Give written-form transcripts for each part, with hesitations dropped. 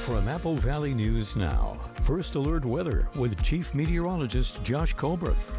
From Apple Valley News Now, First Alert Weather with Chief Meteorologist Josh Colbreth.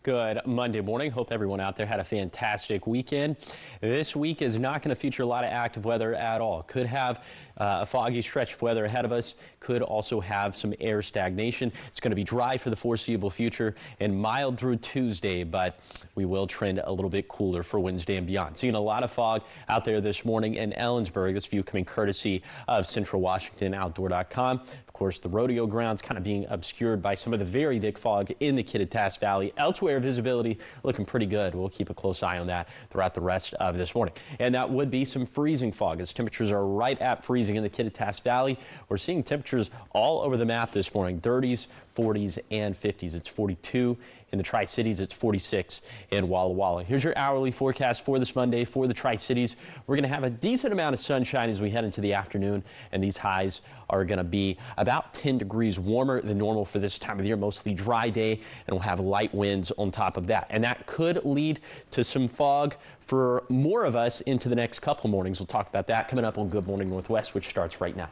Good Monday morning. Hope everyone out there had a fantastic weekend. This week is not going to feature a lot of active weather at all. Could have a foggy stretch of weather ahead of us. Could also have some air stagnation. It's going to be dry for the foreseeable future and mild through Tuesday, but we will trend a little bit cooler for Wednesday and beyond. Seeing a lot of fog out there this morning in Ellensburg. This view coming courtesy of Central Washington Outdoor.com. Of course, the rodeo grounds kind of being obscured by some of the very thick fog in the Kittitas Valley. Elsewhere, visibility looking pretty good. We'll keep a close eye on that throughout the rest of this morning. And that would be some freezing fog as temperatures are right at freezing in the Kittitas Valley. We're seeing temperatures all over the map this morning, 30s, 40s, and 50s. It's 42 in the Tri-Cities. It's 46 in Walla Walla. Here's your hourly forecast for this Monday for the Tri-Cities. We're going to have a decent amount of sunshine as we head into the afternoon, and these highs are going to be about 10 degrees warmer than normal for this time of the year. Mostly dry day, and we'll have light winds on top of that. And that could lead to some fog for more of us into the next couple mornings. We'll talk about that coming up on Good Morning Northwest, which starts right now.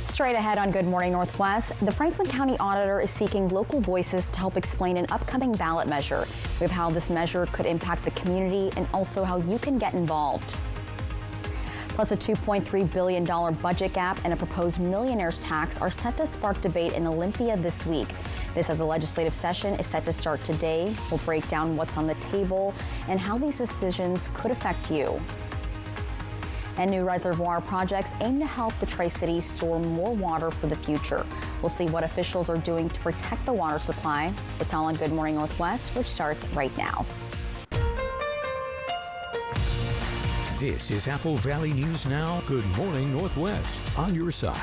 Straight ahead on Good Morning Northwest, the Franklin County Auditor is seeking local voices to help explain an upcoming ballot measure. We have how this measure could impact the community and also how you can get involved. Plus, a $2.3 billion budget gap and a proposed millionaire's tax are set to spark debate in Olympia this week. This as the legislative session is set to start today. We'll break down what's on the table and how these decisions could affect you. And new reservoir projects aim to help the Tri-Cities store more water for the future. We'll see what officials are doing to protect the water supply. It's all on Good Morning Northwest, which starts right now. This is Apple Valley News Now. Good Morning Northwest on your side.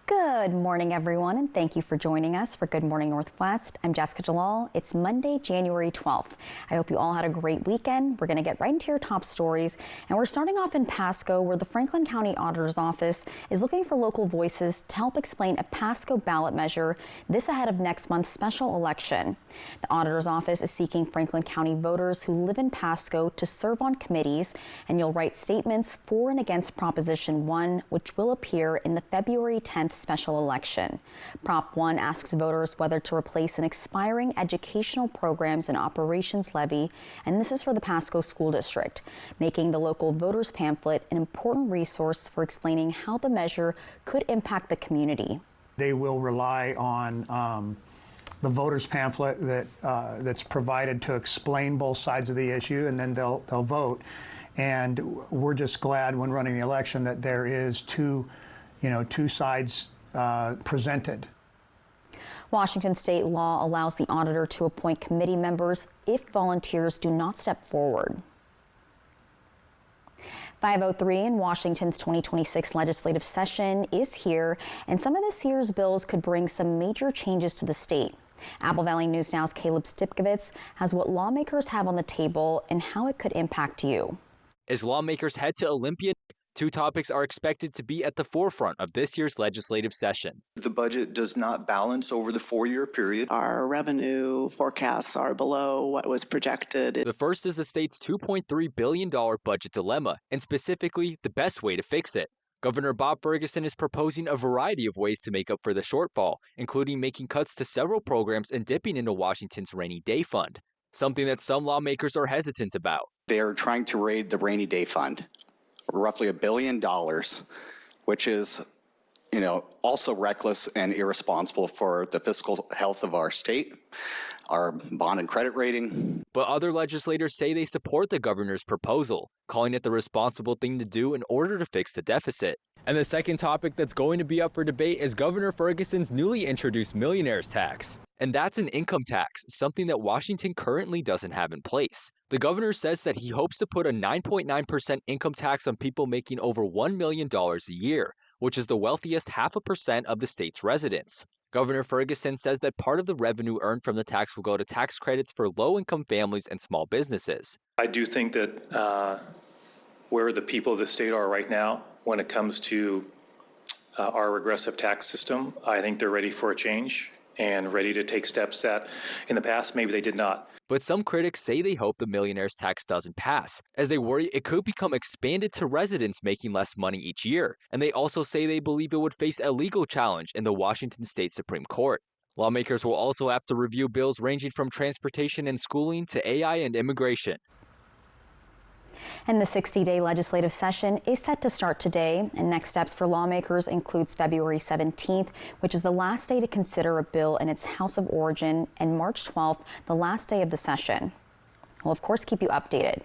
Good morning, everyone, and thank you for joining us for Good Morning Northwest. I'm Jessica Jalal. It's Monday, January 12th. I hope you all had a great weekend. We're going to get right into your top stories, and we're starting off in Pasco, where the Franklin County Auditor's Office is looking for local voices to help explain a Pasco ballot measure, this ahead of next month's special election. The Auditor's Office is seeking Franklin County voters who live in Pasco to serve on committees, and you'll write statements for and against Proposition 1, which will appear in the February 10th special election. Prop 1 asks voters whether to replace an expiring educational programs and operations levy, and this is for the Pasco School District, making the local voters pamphlet an important resource for explaining how the measure could impact the community. They will rely on the voters pamphlet that's provided to explain both sides of the issue, and then they'll vote. And we're just glad when running the election that there is two sides presented. Washington state law allows the auditor to appoint committee members if volunteers do not step forward. 5:03 in Washington's 2026 legislative session is here, and some of this year's bills could bring some major changes to the state. Apple Valley News Now's Caleb Stipkovitz has what lawmakers have on the table and how it could impact you. As lawmakers head to Olympia, two topics are expected to be at the forefront of this year's legislative session. The budget does not balance over the 4-year period. Our revenue forecasts are below what was projected. The first is the state's $2.3 billion budget dilemma, and specifically the best way to fix it. Governor Bob Ferguson is proposing a variety of ways to make up for the shortfall, including making cuts to several programs and dipping into Washington's rainy day fund, something that some lawmakers are hesitant about. They're trying to raid the rainy day fund, roughly $1 billion, which is, also reckless and irresponsible for the fiscal health of our state, our bond and credit rating. But other legislators say they support the governor's proposal, calling it the responsible thing to do in order to fix the deficit. And the second topic that's going to be up for debate is Governor Ferguson's newly introduced millionaire's tax. And that's an income tax, something that Washington currently doesn't have in place. The governor says that he hopes to put a 9.9% income tax on people making over $1 million a year, which is the wealthiest 0.5% of the state's residents. Governor Ferguson says that part of the revenue earned from the tax will go to tax credits for low-income families and small businesses. I do think that where the people of the state are right now when it comes to our regressive tax system, I think they're ready for a change. and ready to take steps that in the past maybe they did not. But some critics say they hope the millionaire's tax doesn't pass, as they worry it could become expanded to residents making less money each year. And they also say they believe it would face a legal challenge in the Washington State Supreme Court. Lawmakers will also have to review bills ranging from transportation and schooling to AI and immigration. And the 60-day legislative session is set to start today, and next steps for lawmakers includes February 17th, which is the last day to consider a bill in its House of Origin, and March 12th, the last day of the session. We'll of course keep you updated.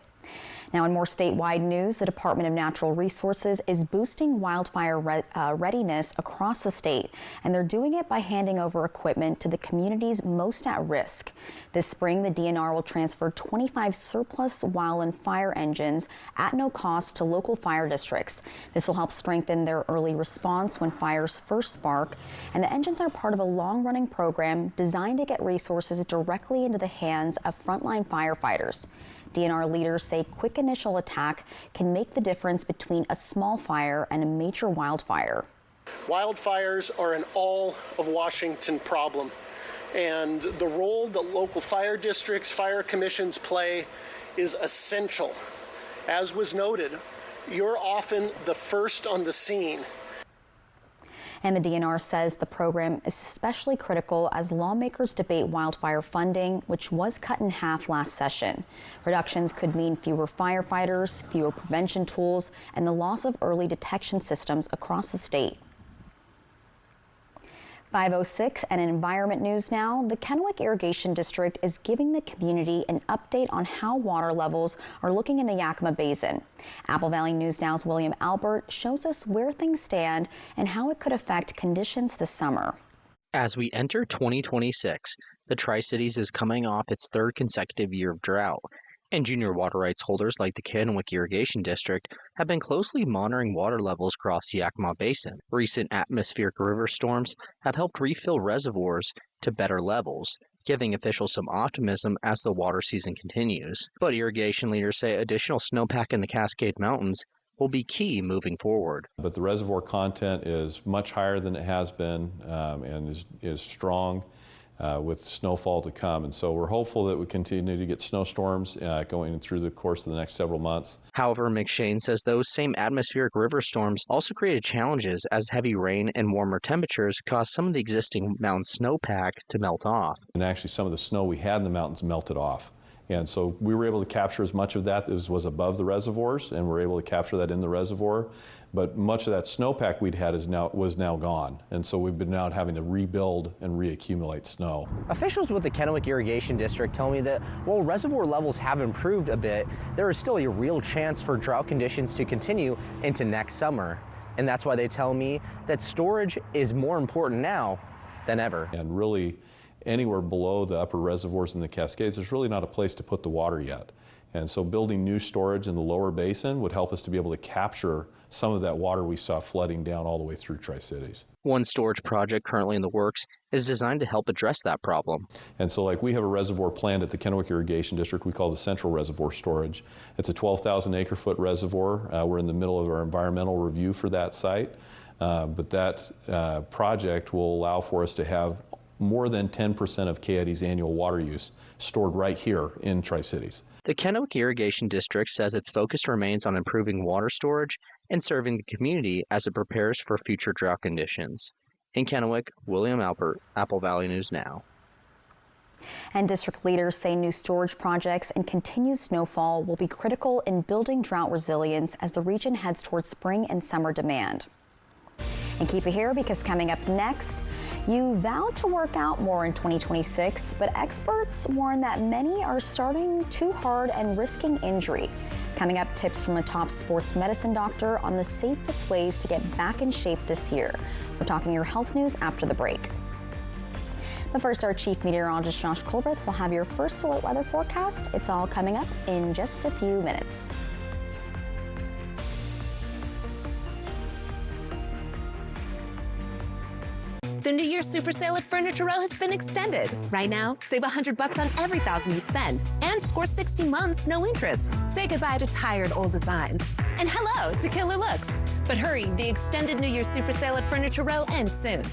Now, in more statewide news, the Department of Natural Resources is boosting wildfire readiness across the state, and they're doing it by handing over equipment to the communities most at risk. This spring, the DNR will transfer 25 surplus wildland fire engines at no cost to local fire districts. This will help strengthen their early response when fires first spark, and the engines are part of a long-running program designed to get resources directly into the hands of frontline firefighters. DNR leaders say quick initial attack can make the difference between a small fire and a major wildfire. Wildfires are an all of Washington problem, and the role that local fire districts, fire commissions play is essential. As was noted, you're often the first on the scene. And the DNR says the program is especially critical as lawmakers debate wildfire funding, which was cut in half last session. Reductions could mean fewer firefighters, fewer prevention tools, and the loss of early detection systems across the state. 5:06 and in environment news now, the Kennewick Irrigation District is giving the community an update on how water levels are looking in the Yakima Basin. Apple Valley News Now's William Albert shows us where things stand and how it could affect conditions this summer. As we enter 2026, the Tri-Cities is coming off its third consecutive year of drought, and junior water rights holders like the Kennewick Irrigation District have been closely monitoring water levels across the Yakima Basin. Recent atmospheric river storms have helped refill reservoirs to better levels, giving officials some optimism as the water season continues. But irrigation leaders say additional snowpack in the Cascade Mountains will be key moving forward. But the reservoir content is much higher than it has been and is strong. With snowfall to come. And so we're hopeful that we continue to get snowstorms going through the course of the next several months. However, McShane says those same atmospheric river storms also created challenges as heavy rain and warmer temperatures caused some of the existing mountain snowpack to melt off. And actually some of the snow we had in the mountains melted off. And so we were able to capture as much of that as was above the reservoirs, and we're able to capture that in the reservoir. But much of that snowpack we'd had was now gone. And so we've been now having to rebuild and reaccumulate snow. Officials with the Kennewick Irrigation District tell me that while reservoir levels have improved a bit, there is still a real chance for drought conditions to continue into next summer. And that's why they tell me that storage is more important now than ever. And really, anywhere below the upper reservoirs in the Cascades, there's really not a place to put the water yet. And so building new storage in the lower basin would help us to be able to capture some of that water we saw flooding down all the way through Tri-Cities. One storage project currently in the works is designed to help address that problem. And so like we have a reservoir planned at the Kennewick Irrigation District we call the Central Reservoir Storage. It's a 12,000 acre foot reservoir. We're in the middle of our environmental review for that site. But that project will allow for us to have more than 10% of KID's annual water use stored right here in Tri-Cities. The Kennewick Irrigation District says its focus remains on improving water storage and serving the community as it prepares for future drought conditions. In Kennewick, William Albert, Apple Valley News Now. And district leaders say new storage projects and continued snowfall will be critical in building drought resilience as the region heads towards spring and summer demand. And keep it here because coming up next, you vowed to work out more in 2026, but experts warn that many are starting too hard and risking injury. Coming up, tips from a top sports medicine doctor on the safest ways to get back in shape this year. We're talking your health news after the break. But first, our chief meteorologist Josh Colbreth will have your first alert weather forecast. It's all coming up in just a few minutes. The New Year's Super Sale at Furniture Row has been extended. Right now, save $100 on every $1,000 you spend and score 60 months, no interest. Say goodbye to tired old designs. And hello to killer looks. But hurry, the extended New Year's Super Sale at Furniture Row ends soon.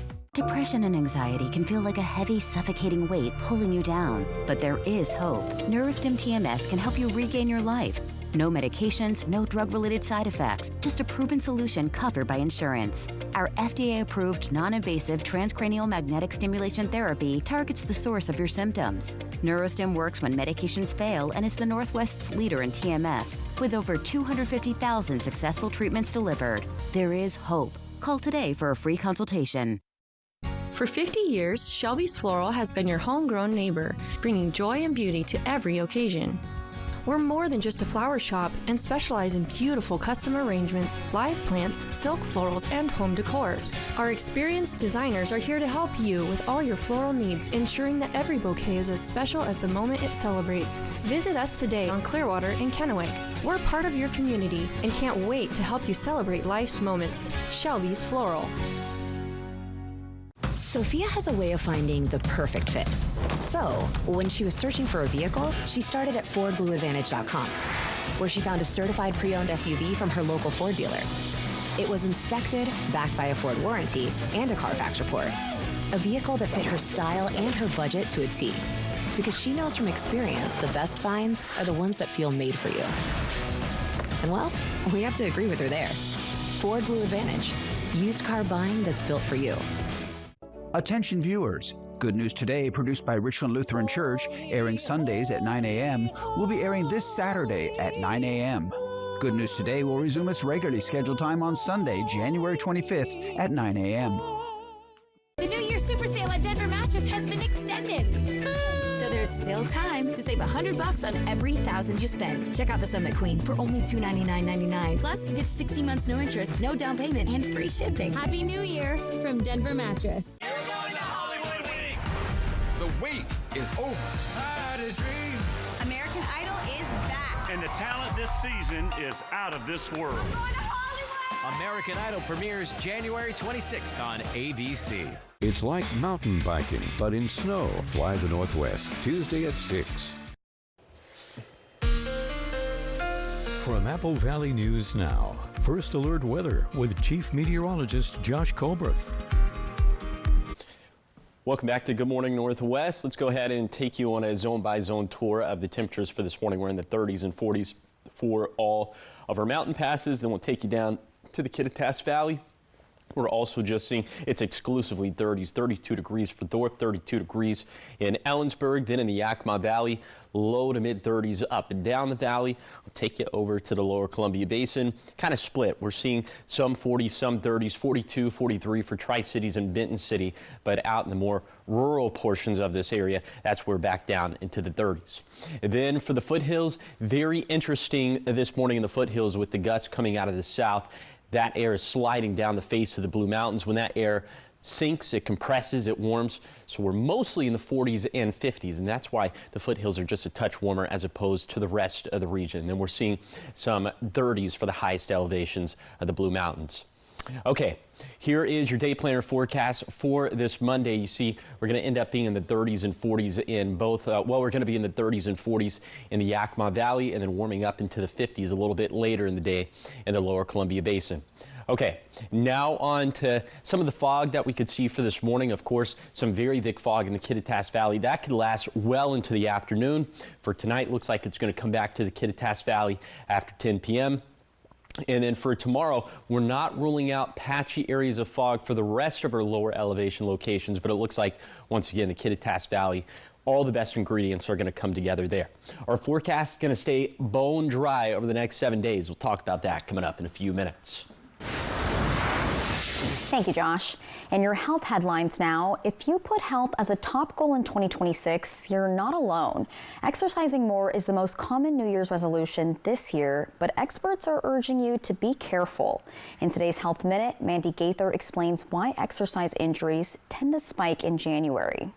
Depression and anxiety can feel like a heavy, suffocating weight pulling you down, but there is hope. Neurostim TMS can help you regain your life. No medications, no drug-related side effects, just a proven solution covered by insurance. Our FDA-approved, non-invasive transcranial magnetic stimulation therapy targets the source of your symptoms. Neurostim works when medications fail and is the Northwest's leader in TMS, with over 250,000 successful treatments delivered. There is hope. Call today for a free consultation. For 50 years, Shelby's Floral has been your homegrown neighbor, bringing joy and beauty to every occasion. We're more than just a flower shop and specialize in beautiful custom arrangements, live plants, silk florals, and home decor. Our experienced designers are here to help you with all your floral needs, ensuring that every bouquet is as special as the moment it celebrates. Visit us today on Clearwater in Kennewick. We're part of your community and can't wait to help you celebrate life's moments. Shelby's Floral. Sophia has a way of finding the perfect fit. So, when she was searching for a vehicle, she started at FordBlueAdvantage.com, where she found a certified pre-owned SUV from her local Ford dealer. It was inspected, backed by a Ford warranty, and a Carfax report. A vehicle that fit her style and her budget to a T. Because she knows from experience the best finds are the ones that feel made for you. And well, we have to agree with her there. Ford Blue Advantage. Used car buying that's built for you. Attention viewers, Good News Today, produced by Richland Lutheran Church, airing Sundays at 9 a.m., will be airing this Saturday at 9 a.m. Good News Today will resume its regularly scheduled time on Sunday, January 25th at 9 a.m. The New Year Super Sale at Denver Mattress has been extended. So there's still time to save $100 on every $1,000 you spend. Check out the Summit Queen for only $299.99. Plus, you get 60 months no interest, no down payment, and free shipping. Happy New Year from Denver Mattress. The wait is over. I had a dream. American Idol is back. And the talent this season is out of this world. I'm going to Hollywood. American Idol premieres January 26th on ABC. It's like mountain biking, but in snow. Fly the Northwest, Tuesday at 6. From Apple Valley News Now, First Alert Weather with Chief Meteorologist Josh Colbreth. Welcome back to Good Morning Northwest. Let's go ahead and take you on a zone-by-zone tour of the temperatures for this morning. We're in the 30s and 40s for all of our mountain passes. Then we'll take you down to the Kittitas Valley. We're also just seeing it's exclusively 30s, 32 degrees for Thorpe, 32 degrees in Ellensburg, then in the Yakima Valley, low to mid 30s up and down the valley. We'll take you over to the lower Columbia Basin, kind of split. We're seeing some 40s, some 30s, 42, 43 for Tri-Cities and Benton City, but out in the more rural portions of this area, that's where we're back down into the 30s. And then for the foothills, very interesting this morning in the foothills with the gusts coming out of the south. That air is sliding down the face of the Blue Mountains. When that air sinks, it compresses, it warms. So we're mostly in the 40s and 50s, and that's why the foothills are just a touch warmer as opposed to the rest of the region. And we're seeing some 30s for the highest elevations of the Blue Mountains. Okay, here is your day planner forecast for this Monday. You see, we're going to end up being in the 30s and 40s in both, we're going to be in the 30s and 40s in the Yakima Valley and then warming up into the 50s a little bit later in the day in the lower Columbia Basin. Okay, now on to some of the fog that we could see for this morning. Of course, some very thick fog in the Kittitas Valley. That could last well into the afternoon. For tonight, looks like it's going to come back to the Kittitas Valley after 10 p.m. And then for tomorrow, we're not ruling out patchy areas of fog for the rest of our lower elevation locations, but it looks like, once again, the Kittitas Valley, all the best ingredients are going to come together there. Our forecast is going to stay bone dry over the next 7 days. We'll talk about that coming up in a few minutes. Thank you, Josh. And your health headlines now. If you put health as a top goal in 2026, you're not alone. Exercising more is the most common New Year's resolution this year, but experts are urging you to be careful. In today's Health Minute, Mandy Gaither explains why exercise injuries tend to spike in January.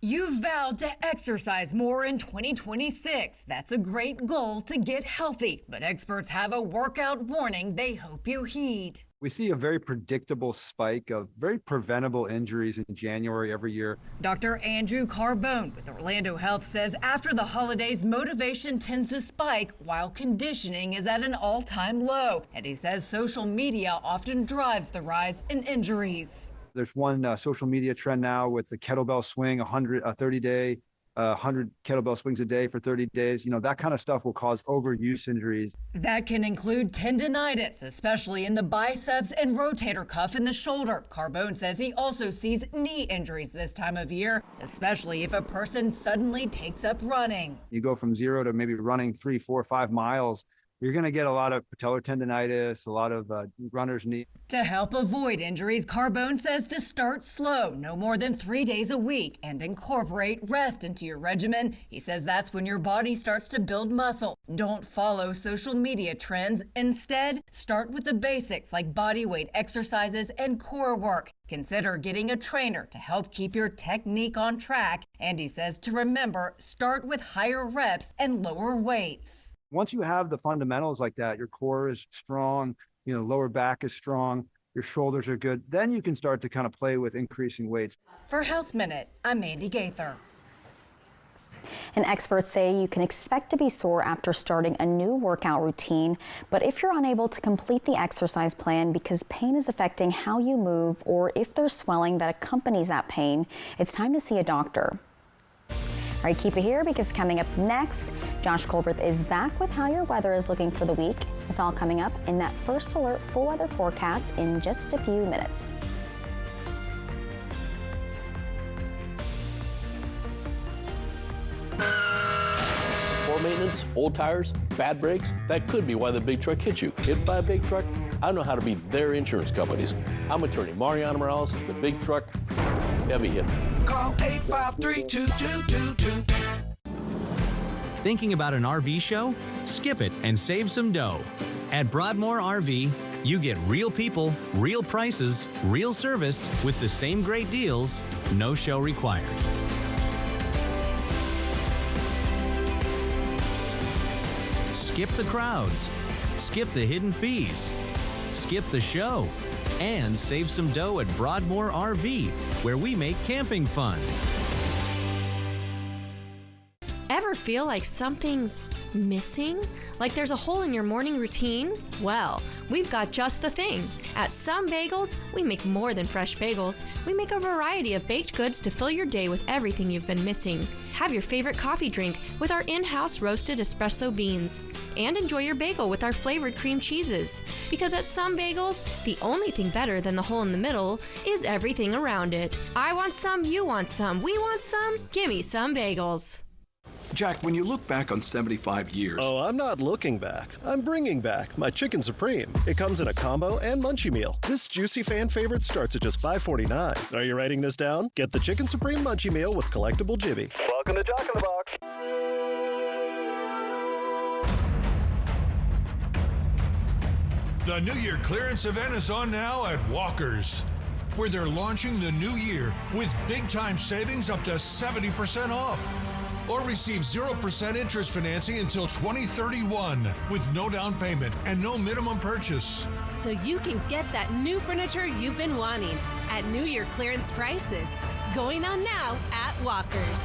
You've vowed to exercise more in 2026. That's a great goal to get healthy, but experts have a workout warning they hope you heed. We see a very predictable spike of very preventable injuries in January every year. Dr. Andrew Carbone with Orlando Health says after the holidays, motivation tends to spike while conditioning is at an all-time low. And he says social media often drives the rise in injuries. There's one social media trend now with the kettlebell swing, 30-day, 100 kettlebell swings a day for 30 days. You know, that kind of stuff will cause overuse injuries. That can include tendonitis, especially in the biceps and rotator cuff in the shoulder. Carbone says he also sees knee injuries this time of year, especially if a person suddenly takes up running. You go from 0 to maybe running 3, 4, 5 miles. You're going to get a lot of patellar tendonitis, a lot of runner's knee. To help avoid injuries, Carbone says to start slow, no more than 3 days a week, and incorporate rest into your regimen. He says that's when your body starts to build muscle. Don't follow social media trends. Instead, start with the basics like body weight exercises and core work. Consider getting a trainer to help keep your technique on track. And he says to remember, start with higher reps and lower weights. Once you have the fundamentals like that, your core is strong, you know, lower back is strong, your shoulders are good, then you can start to kind of play with increasing weights. For Health Minute, I'm Mandy Gaither. And experts say you can expect to be sore after starting a new workout routine, but if you're unable to complete the exercise plan because pain is affecting how you move or if there's swelling that accompanies that pain, it's time to see a doctor. All right, keep it here because coming up next, Josh Colbert is back with how your weather is looking for the week. It's all coming up in that First Alert full weather forecast in just a few minutes. Poor maintenance, old tires, bad brakes, that could be why the big truck hit you. Hit by a big truck? I know how to be their insurance companies. I'm attorney Mariano Morales, the big truck heavy hitter. Call 853-2222. Thinking about an RV show? Skip it and save some dough. At Broadmoor RV, you get real people, real prices, real service with the same great deals, no show required. Skip the crowds, skip the hidden fees, skip the show, and save some dough at Broadmoor RV, where we make camping fun. Ever feel like something's missing? Like there's a hole in your morning routine? Well, we've got just the thing. At Some Bagels, we make more than fresh bagels. We make a variety of baked goods to fill your day with everything you've been missing. Have your favorite coffee drink with our in-house roasted espresso beans. And enjoy your bagel with our flavored cream cheeses. Because at Some Bagels, the only thing better than the hole in the middle is everything around it. I want some, you want some, we want some, gimme Some Bagels. Jack, when you look back on 75 years... Oh, I'm not looking back. I'm bringing back my Chicken Supreme. It comes in a combo and munchie meal. This juicy fan favorite starts at just $5.49. Are you writing this down? Get the Chicken Supreme munchie meal with collectible Jibby. Welcome to Jock in the Box. The New Year clearance event is on now at Walker's, where they're launching the new year with big-time savings up to 70% off. Or receive 0% interest financing until 2031 with no down payment and no minimum purchase. So you can get that new furniture you've been wanting at New Year clearance prices. Going on now at Walker's.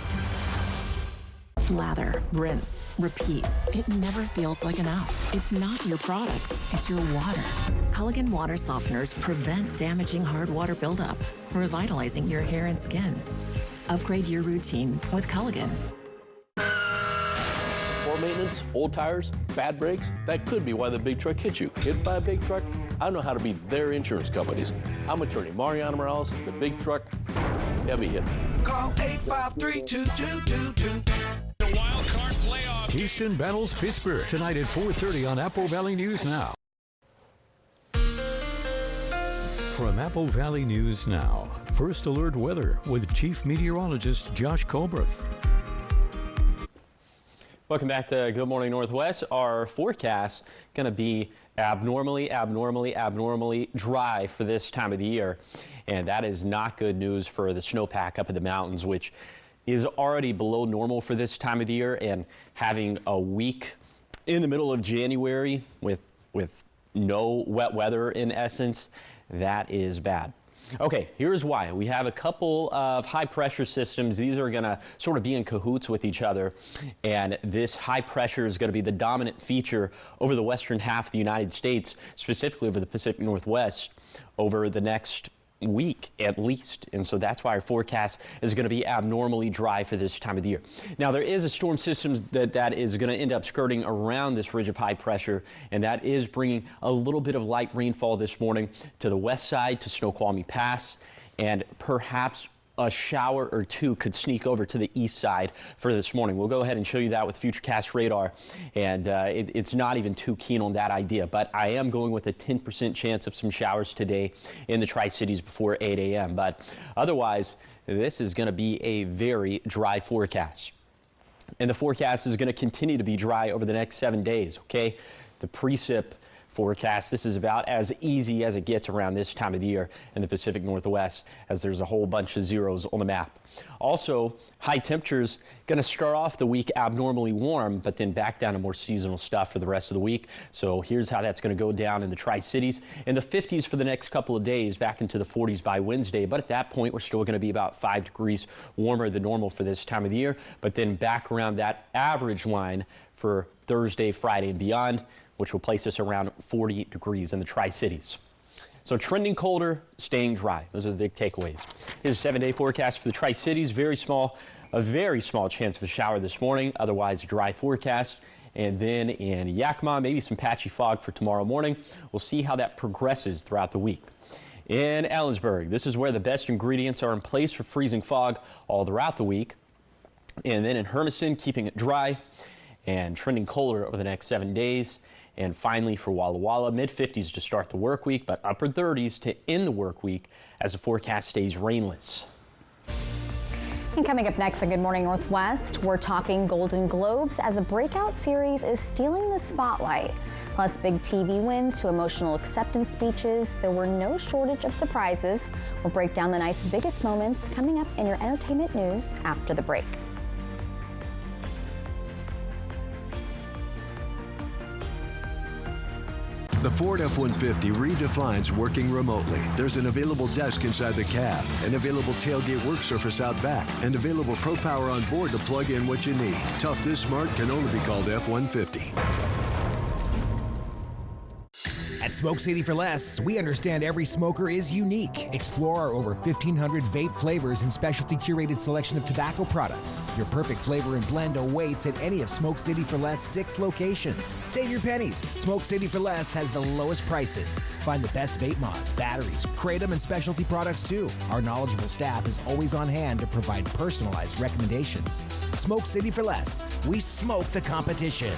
Lather, rinse, repeat. It never feels like enough. It's not your products, it's your water. Culligan water softeners prevent damaging hard water buildup, revitalizing your hair and skin. Upgrade your routine with Culligan. Poor maintenance, old tires, bad brakes, that could be why the big truck hit you. Hit by a big truck? I know how to be their insurance companies. I'm attorney Mariano Morales, the big truck heavy hitter. Call 853-2222. The wild card playoff. Houston battles Pittsburgh tonight at 4:30 on Apple Valley News Now. From Apple Valley News Now, First Alert Weather with Chief Meteorologist Josh Colbert. Welcome back to Good Morning Northwest. Our forecast going to be abnormally dry for this time of the year. And that is not good news for the snowpack up in the mountains, which is already below normal for this time of the year. And having a week in the middle of January with no wet weather in essence, that is bad. Okay, here's why. We have a couple of high pressure systems. These are going to sort of be in cahoots with each other. And this high pressure is going to be the dominant feature over the western half of the United States, specifically over the Pacific Northwest, over the next week at least, and so that's why our forecast is going to be abnormally dry for this time of the year. Now, there is a storm system that is going to end up skirting around this ridge of high pressure, and that is bringing a little bit of light rainfall this morning to the west side, to Snoqualmie Pass, and perhaps a shower or two could sneak over to the east side for this morning. We'll go ahead and show you that with Futurecast radar, and it's not even too keen on that idea, but I am going with a 10% chance of some showers today in the Tri-Cities before 8 a.m. But otherwise, this is going to be a very dry forecast. And the forecast is going to continue to be dry over the next 7 days, okay? The precip forecast, this is about as easy as it gets around this time of the year in the Pacific Northwest, as there's a whole bunch of zeros on the map. Also, high temperatures going to start off the week abnormally warm, but then back down to more seasonal stuff for the rest of the week. So here's how that's going to go down in the Tri-Cities. In the 50s for the next couple of days, back into the 40s by Wednesday. But at that point, we're still going to be about 5 degrees warmer than normal for this time of the year. But then back around that average line for Thursday, Friday, and beyond, which will place us around 40 degrees in the Tri-Cities. So trending colder, staying dry. Those are the big takeaways. Here's a 7-day forecast for the Tri-Cities. A very small chance of a shower this morning. Otherwise, a dry forecast. And then in Yakima, maybe some patchy fog for tomorrow morning. We'll see how that progresses throughout the week. In Ellensburg, this is where the best ingredients are in place for freezing fog all throughout the week. And then in Hermiston, keeping it dry and trending colder over the next 7 days. And finally for Walla Walla, mid-50s to start the work week, but upper 30s to end the work week as the forecast stays rainless. And coming up next on Good Morning Northwest, we're talking Golden Globes as a breakout series is stealing the spotlight. Plus big TV wins to emotional acceptance speeches. There were no shortage of surprises. We'll break down the night's biggest moments coming up in your entertainment news after the break. The Ford F-150 redefines working remotely. There's an available desk inside the cab, an available tailgate work surface out back, and available Pro Power on board to plug in what you need. Tough this smart can only be called F-150. At Smoke City for Less, we understand every smoker is unique. Explore our over 1,500 vape flavors and specialty curated selection of tobacco products. Your perfect flavor and blend awaits at any of Smoke City for Less 6 locations. Save your pennies. Smoke City for Less has the lowest prices. Find the best vape mods, batteries, kratom, and specialty products too. Our knowledgeable staff is always on hand to provide personalized recommendations. Smoke City for Less. We smoke the competition.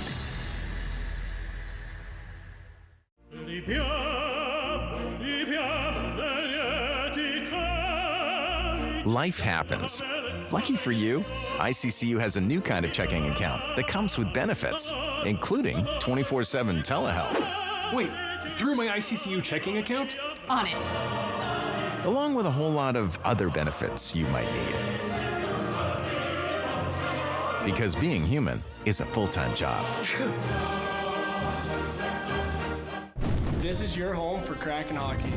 Life happens. Lucky for you, ICCU has a new kind of checking account that comes with benefits, including 24/7 telehealth. Wait, through my ICCU checking account? On it. Along with a whole lot of other benefits you might need. Because being human is a full-time job. This is your home for Kraken hockey.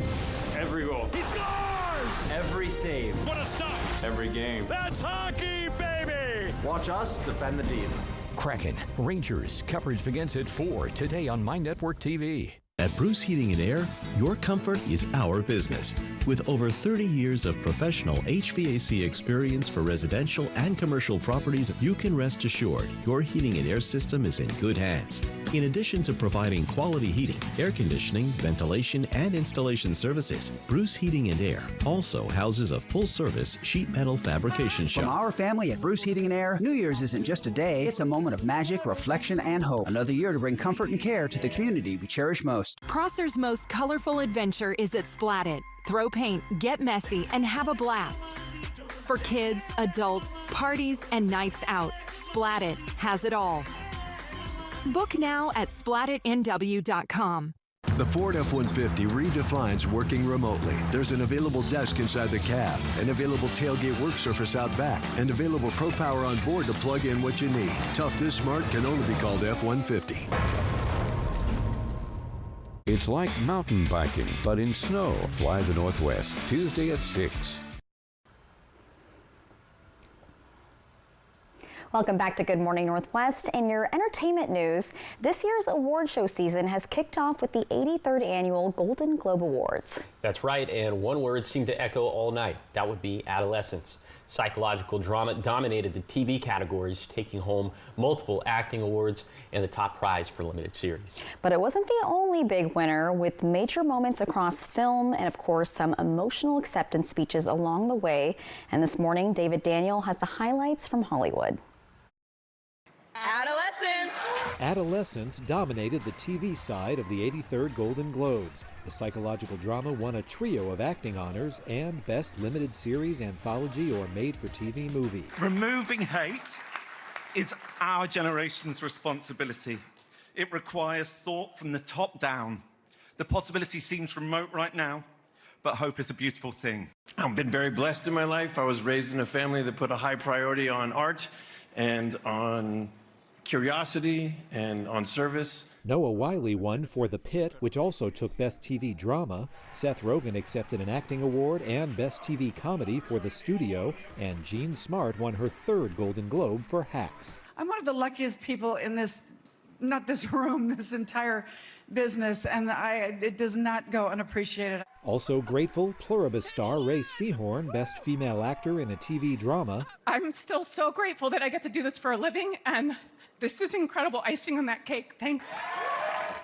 Every goal. He scores! Every save. What a stop! Every game. That's hockey, baby! Watch us defend the deep. Kraken Rangers coverage begins at 4 today on My Network TV. At Bruce Heating and Air, your comfort is our business. With over 30 years of professional HVAC experience for residential and commercial properties, you can rest assured your heating and air system is in good hands. In addition to providing quality heating, air conditioning, ventilation, and installation services, Bruce Heating and Air also houses a full-service sheet metal fabrication shop. From our family at Bruce Heating and Air, New Year's isn't just a day, it's a moment of magic, reflection, and hope. Another year to bring comfort and care to the community we cherish most. Prosser's most colorful adventure is at Splat-It. Throw paint, get messy, and have a blast. For kids, adults, parties, and nights out, Splat-It has it all. Book now at splatitnw.com. The Ford F-150 redefines working remotely. There's an available desk inside the cab, an available tailgate work surface out back, and available Pro Power on board to plug in what you need. Tough this smart can only be called F-150. It's like mountain biking, but in snow. Fly the Northwest, Tuesday at 6. Welcome back to Good Morning Northwest. In your entertainment news, this year's award show season has kicked off with the 83rd annual Golden Globe Awards. That's right, and one word seemed to echo all night. That would be adolescence. Psychological drama dominated the TV categories, taking home multiple acting awards and the top prize for limited series. But it wasn't the only big winner, with major moments across film and, of course, some emotional acceptance speeches along the way. And this morning, David Daniel has the highlights from Hollywood. Adolescence dominated the TV side of the 83rd Golden Globes. The psychological drama won a trio of acting honors and Best Limited Series, Anthology, or Made-for-TV Movie. Removing hate is our generation's responsibility. It requires thought from the top down. The possibility seems remote right now, but hope is a beautiful thing. I've been very blessed in my life. I was raised in a family that put a high priority on art and on curiosity and on service. Noah Wyle won for The Pit, which also took Best TV Drama. Seth Rogen accepted an acting award and Best TV Comedy for The Studio, and Jean Smart won her third Golden Globe for Hacks. I'm one of the luckiest people in this, not this room, this entire business, and it does not go unappreciated. Also grateful, Pluribus star Ray Seahorn, Best Female Actor in a TV Drama. I'm still so grateful that I get to do this for a living, and this is incredible icing on that cake. Thanks.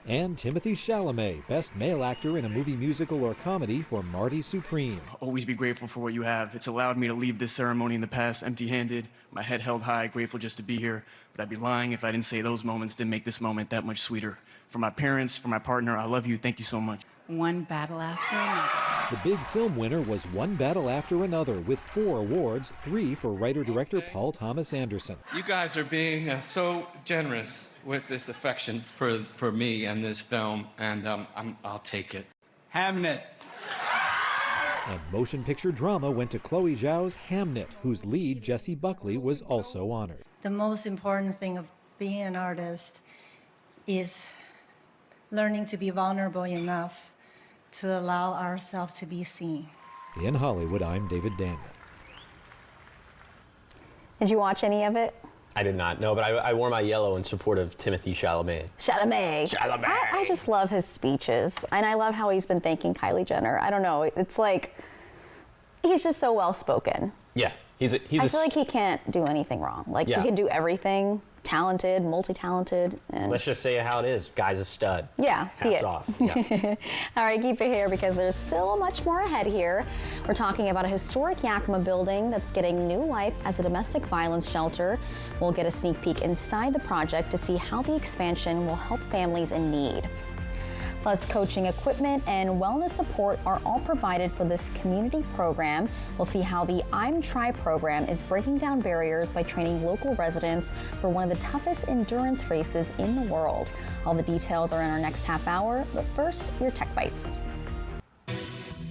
And Timothy Chalamet, Best Male Actor in a Movie, Musical, or Comedy for Marty Supreme. Always be grateful for what you have. It's allowed me to leave this ceremony in the past empty-handed, my head held high, grateful just to be here. But I'd be lying if I didn't say those moments didn't make this moment that much sweeter. For my parents, for my partner, I love you. Thank you so much. One battle after another. The big film winner was One Battle After Another, with 4 awards, 3 for writer-director Paul Thomas Anderson. You guys are being so generous with this affection for me and this film, and I'll take it. Hamnet. And motion picture drama went to Chloe Zhao's Hamnet, whose lead, Jessie Buckley, was also honored. The most important thing of being an artist is learning to be vulnerable enough to allow ourselves to be seen. In Hollywood, I'm David Daniel. Did you watch any of it? I did not, no, but I wore my yellow in support of Timothy Chalamet. Chalamet. I just love his speeches, and I love how he's been thanking Kylie Jenner. I don't know, it's like, he's just so well-spoken. Yeah, I feel like he can't do anything wrong. Like, he can do everything. Talented, multi-talented. And let's just say it how it is. Guy's a stud. Yeah, he is. Hats off. Yeah. All right, keep it here because there's still much more ahead here. We're talking about a historic Yakima building that's getting new life as a domestic violence shelter. We'll get a sneak peek inside the project to see how the expansion will help families in need. Plus, coaching equipment and wellness support are all provided for this community program. We'll see how the I'm Try program is breaking down barriers by training local residents for one of the toughest endurance races in the world. All the details are in our next half hour, but first, your Tech Bites.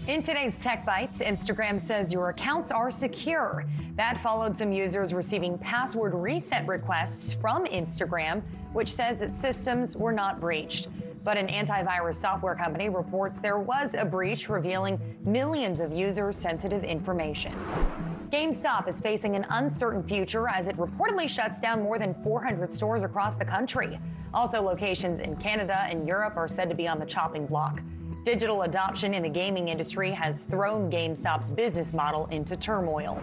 In today's Tech Bites, Instagram says your accounts are secure. That followed some users receiving password reset requests from Instagram, which says its systems were not breached. But an antivirus software company reports there was a breach revealing millions of users' sensitive information. GameStop is facing an uncertain future as it reportedly shuts down more than 400 stores across the country. Also, locations in Canada and Europe are said to be on the chopping block. Digital adoption in the gaming industry has thrown GameStop's business model into turmoil.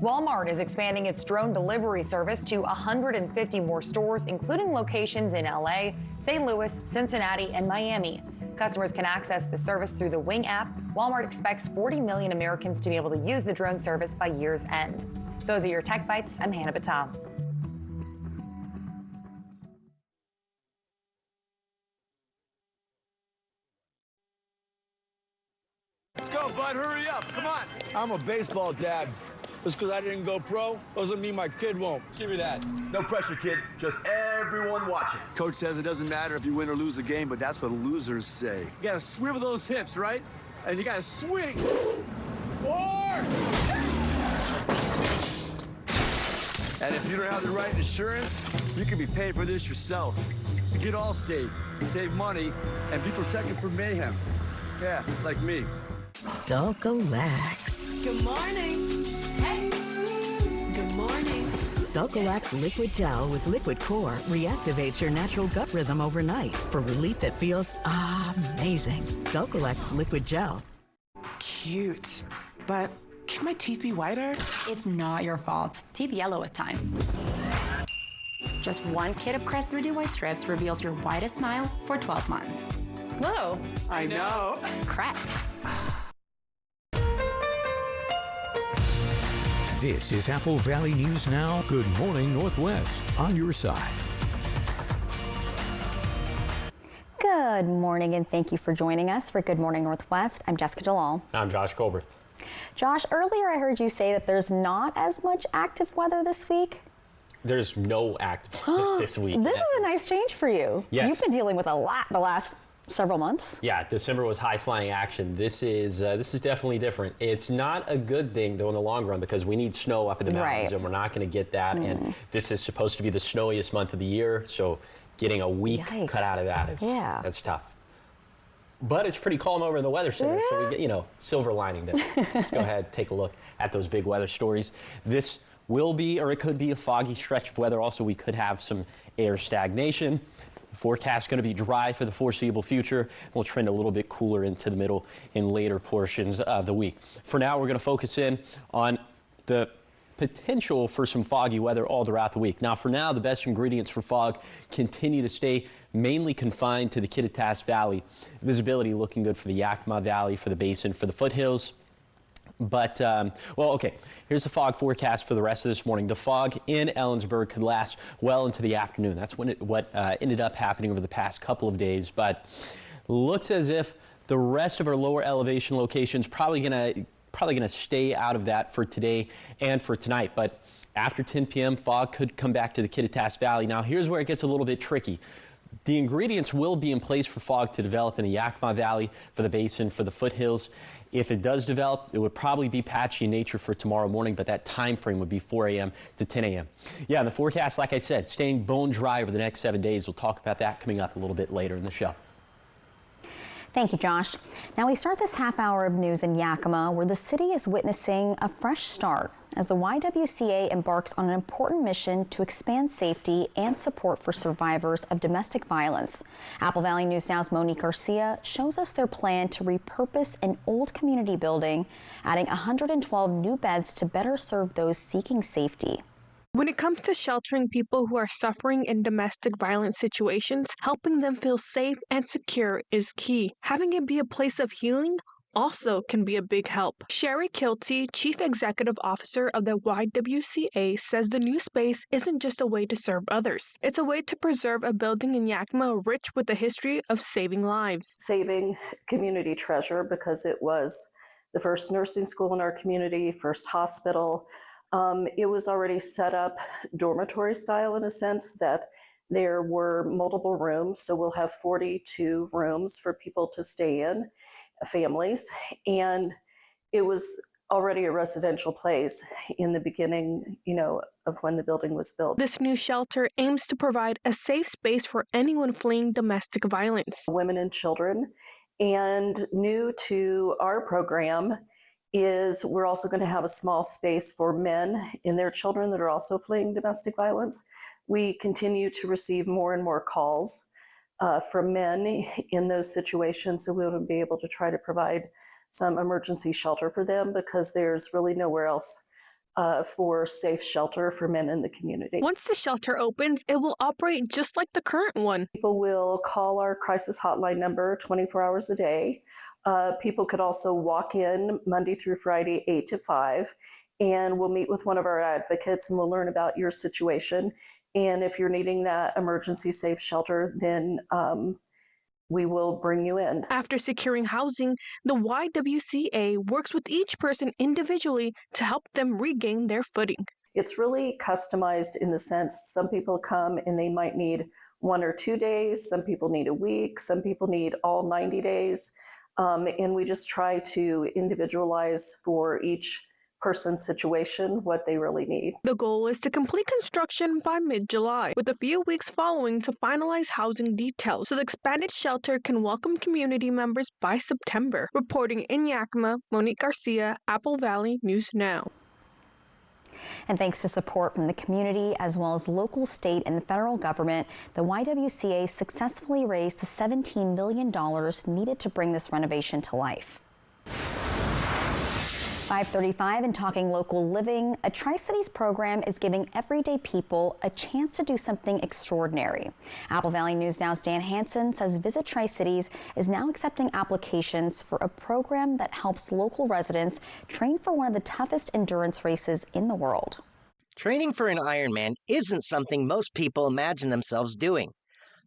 Walmart is expanding its drone delivery service to 150 more stores, including locations in LA, St. Louis, Cincinnati, and Miami. Customers can access the service through the Wing app. Walmart expects 40 million Americans to be able to use the drone service by year's end. Those are your Tech Bites. I'm Hannah Batam. Let's go, bud. Hurry up. Come on. I'm a baseball dad. Just because I didn't go pro doesn't mean my kid won't. Give me that. No pressure, kid. Just everyone watching. Coach says it doesn't matter if you win or lose the game, but that's what losers say. You gotta swivel those hips, right? And you gotta swing. 4! And if you don't have the right insurance, you can be paying for this yourself. So get Allstate, save money, and be protected from mayhem. Yeah, like me. Dulcolax. Good morning. Hey. Good morning. Dulcolax Liquid Gel with Liquid Core reactivates your natural gut rhythm overnight for relief that feels amazing. Dulcolax Liquid Gel. Cute, but can my teeth be whiter? It's not your fault. Teeth yellow with time. Just one kit of Crest 3D White Strips reveals your whitest smile for 12 months. Whoa. I know. Crest. This is Apple Valley News Now. Good morning, Northwest, on your side. Good morning, and thank you for joining us for Good Morning Northwest. I'm Jessica Jalal. I'm Josh Colbert. Josh, earlier I heard you say that there's not as much active weather this week. There's no active weather this week. This is a nice change for you. Yes. You've been dealing with a lot the last several months. Yeah, December was high-flying action. This is definitely different. It's not a good thing, though, in the long run, because we need snow up in the mountains, and we're not going to get that. And this is supposed to be the snowiest month of the year, so getting a week cut out of that is that's tough. But it's pretty calm over in the Weather Center, so we get, silver lining there. Let's go ahead and take a look at those big weather stories. This will be, or it could be, a foggy stretch of weather. Also, we could have some air stagnation. Forecast going to be dry for the foreseeable future. We'll trend a little bit cooler into the middle and later portions of the week. For now, we're going to focus in on the potential for some foggy weather all throughout the week. Now, for now, the best ingredients for fog continue to stay mainly confined to the Kittitas Valley. Visibility looking good for the Yakima Valley, for the basin, for the foothills. But, here's the fog forecast for the rest of this morning. The fog in Ellensburg could last well into the afternoon. That's what ended up happening over the past couple of days. But looks as if the rest of our lower elevation locations probably gonna stay out of that for today and for tonight. But after 10 p.m., fog could come back to the Kittitas Valley. Now, here's where it gets a little bit tricky. The ingredients will be in place for fog to develop in the Yakima Valley, for the basin, for the foothills. If it does develop, it would probably be patchy in nature for tomorrow morning, but that time frame would be 4 a.m. to 10 a.m. Yeah, the forecast, like I said, staying bone dry over the next 7 days. We'll talk about that coming up a little bit later in the show. Thank you, Josh. Now we start this half hour of news in Yakima, where the city is witnessing a fresh start as the YWCA embarks on an important mission to expand safety and support for survivors of domestic violence. Apple Valley News Now's Monique Garcia shows us their plan to repurpose an old community building, adding 112 new beds to better serve those seeking safety. When it comes to sheltering people who are suffering in domestic violence situations, helping them feel safe and secure is key. Having it be a place of healing also can be a big help. Sherry Kilty, Chief Executive Officer of the YWCA, says the new space isn't just a way to serve others. It's a way to preserve a building in Yakima rich with a history of saving lives. Saving community treasure, because it was the first nursing school in our community, first hospital. It was already set up dormitory style in a sense that there were multiple rooms. So we'll have 42 rooms for people to stay in, families. And it was already a residential place in the beginning, of when the building was built. This new shelter aims to provide a safe space for anyone fleeing domestic violence. Women and children. And new to our program is we're also going to have a small space for men and their children that are also fleeing domestic violence. We continue to receive more and more calls from men in those situations, so we'll be able to try to provide some emergency shelter for them, because there's really nowhere else for safe shelter for men in the community. Once the shelter opens, it will operate just like the current one. People will call our crisis hotline number 24 hours a day. People could also walk in Monday through Friday, 8 to 5, and we'll meet with one of our advocates and we'll learn about your situation. And if you're needing that emergency safe shelter, then we will bring you in. After securing housing, the YWCA works with each person individually to help them regain their footing. It's really customized in the sense some people come and they might need 1 or 2 days, some people need a week, some people need all 90 days. And we just try to individualize for each person's situation what they really need. The goal is to complete construction by mid-July, with a few weeks following to finalize housing details, so the expanded shelter can welcome community members by September. Reporting in Yakima, Monique Garcia, Apple Valley News Now. And thanks to support from the community as well as local, state, and federal government, the YWCA successfully raised the $17 million needed to bring this renovation to life. 5:35 and talking local living, a Tri-Cities program is giving everyday people a chance to do something extraordinary. Apple Valley News Now's Dan Hansen says Visit Tri-Cities is now accepting applications for a program that helps local residents train for one of the toughest endurance races in the world. Training for an Ironman isn't something most people imagine themselves doing.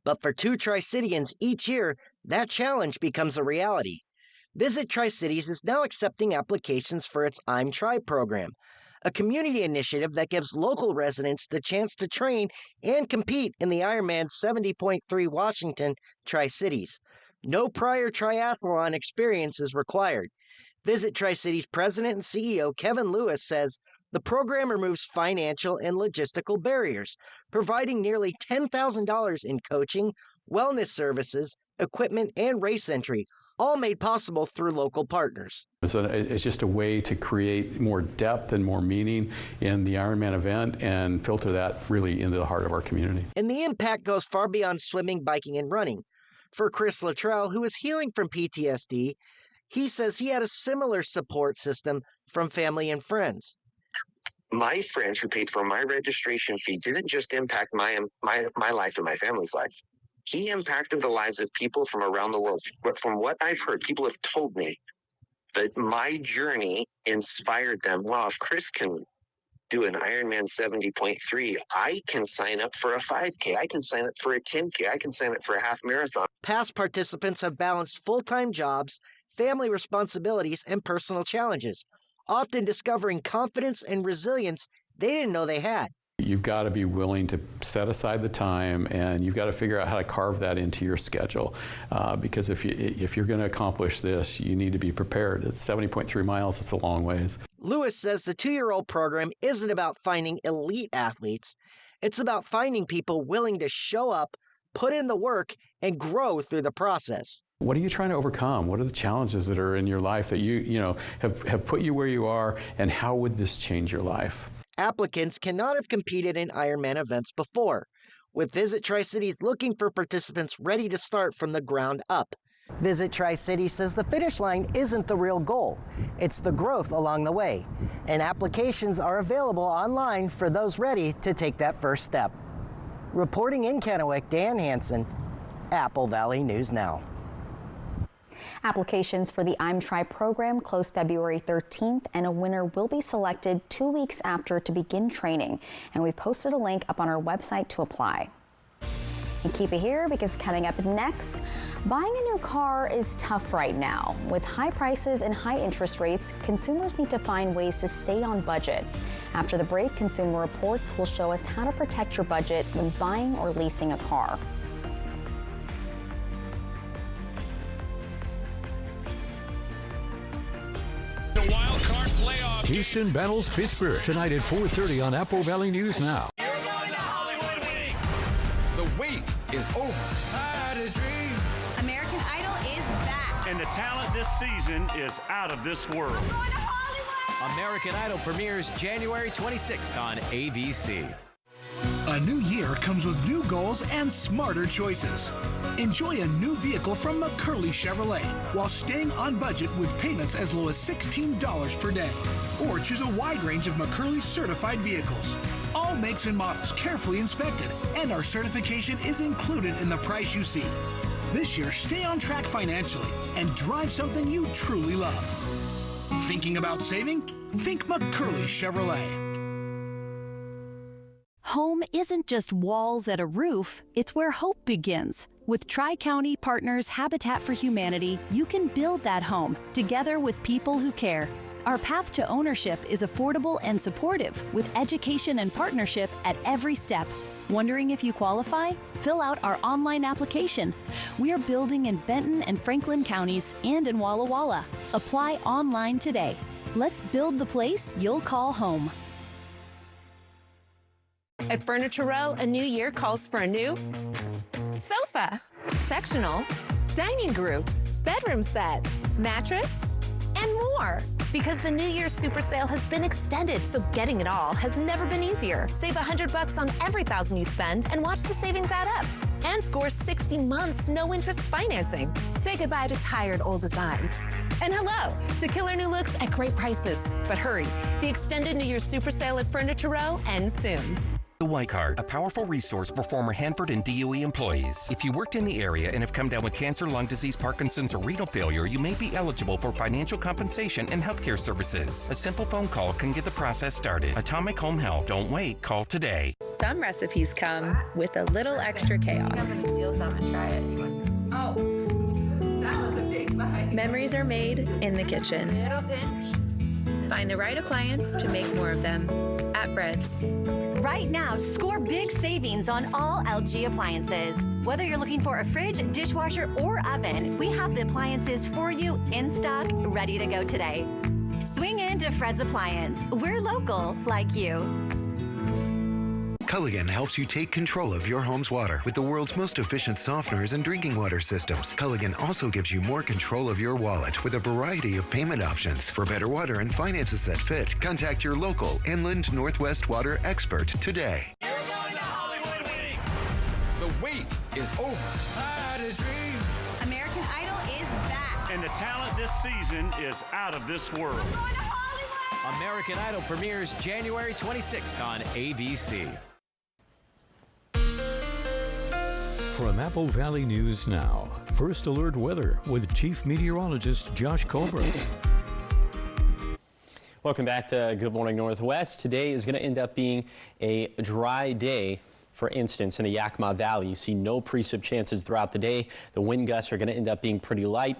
But for two Tri-Citians each year, that challenge becomes a reality. Visit Tri-Cities is now accepting applications for its I'm Tri program, a community initiative that gives local residents the chance to train and compete in the Ironman 70.3 Washington Tri-Cities. No prior triathlon experience is required. Visit Tri-Cities President and CEO Kevin Lewis says the program removes financial and logistical barriers, providing nearly $10,000 in coaching, wellness services, equipment, and race entry, all made possible through local partners. It's just a way to create more depth and more meaning in the Ironman event and filter that really into the heart of our community. And the impact goes far beyond swimming, biking, and running. For Chris Luttrell, who is healing from PTSD, he says he had a similar support system from family and friends. My friend who paid for my registration fee didn't just impact my life and my family's life. He impacted the lives of people from around the world. But from what I've heard, people have told me that my journey inspired them. Wow, if Chris can do an Ironman 70.3, I can sign up for a 5K. I can sign up for a 10K. I can sign up for a half marathon. Past participants have balanced full-time jobs, family responsibilities, and personal challenges, often discovering confidence and resilience they didn't know they had. You've got to be willing to set aside the time, and you've got to figure out how to carve that into your schedule. Because if you're going to accomplish this, you need to be prepared. It's 70.3 miles. It's a long ways. Lewis says the 2-year-old program isn't about finding elite athletes. It's about finding people willing to show up, put in the work, and grow through the process. What are you trying to overcome? What are the challenges that are in your life that you have put you where you are, and how would this change your life? Applicants cannot have competed in Ironman events before, with Visit Tri-Cities looking for participants ready to start from the ground up. Visit Tri-Cities says the finish line isn't the real goal. It's the growth along the way, and applications are available online for those ready to take that first step. Reporting in Kennewick, Dan Hansen, Apple Valley News Now. Applications for the I'm Tri program close February 13th, and a winner will be selected 2 weeks after to begin training. And we posted a link up on our website to apply. And keep it here, because coming up next, buying a new car is tough right now. With high prices and high interest rates, consumers need to find ways to stay on budget. After the break, Consumer Reports will show us how to protect your budget when buying or leasing a car. Houston battles Pittsburgh tonight at 4:30 on Apple Valley News Now. The wait is over. American Idol is back. And the talent this season is out of this world. American Idol premieres January 26th on ABC. A new year comes with new goals and smarter choices. Enjoy a new vehicle from McCurley Chevrolet while staying on budget with payments as low as $16 per day. Or choose a wide range of McCurley certified vehicles. All makes and models carefully inspected, and our certification is included in the price you see. This year, stay on track financially and drive something you truly love. Thinking about saving? Think McCurley Chevrolet. Home isn't just walls and a roof, it's where hope begins. With Tri-County Partners Habitat for Humanity, you can build that home together with people who care. Our path to ownership is affordable and supportive, with education and partnership at every step. Wondering if you qualify? Fill out our online application. We are building in Benton and Franklin counties and in Walla Walla. Apply online today. Let's build the place you'll call home. At Furniture Row, a new year calls for a new sofa, sectional, dining group, bedroom set, mattress, and more. Because the New Year's Super Sale has been extended, so getting it all has never been easier. Save $100 on every $1,000 you spend and watch the savings add up. And score 60 months no-interest financing. Say goodbye to tired old designs. And hello to killer new looks at great prices. But hurry, the extended New Year's Super Sale at Furniture Row ends soon. The White Card, a powerful resource for former Hanford and DOE employees. If you worked in the area and have come down with cancer, lung disease, Parkinson's, or renal failure, you may be eligible for financial compensation and healthcare services. A simple phone call can get the process started. Atomic Home Health. Don't wait. Call today. Some recipes come with a little extra chaos. Steal some and try it. Oh, that was a big bite. Memories are made in the kitchen. Little pinch. Find the right appliance to make more of them at Fred's. Right now, score big savings on all LG appliances. Whether you're looking for a fridge, dishwasher, or oven, we have the appliances for you in stock, ready to go today. Swing into Fred's Appliance. We're local, like you. Culligan helps you take control of your home's water with the world's most efficient softeners and drinking water systems. Culligan also gives you more control of your wallet with a variety of payment options. For better water and finances that fit, contact your local Inland Northwest Water expert today. The wait is over. I had a dream. American Idol is back. And the talent this season is out of this world. I'm going to Hollywood. American Idol premieres January 26th on ABC. From Apple Valley News Now, First Alert Weather with Chief Meteorologist Josh Colbert. Welcome back to Good Morning Northwest. Today is going to end up being a dry day. For instance, in the Yakima Valley, you see no precip chances throughout the day. The wind gusts are going to end up being pretty light,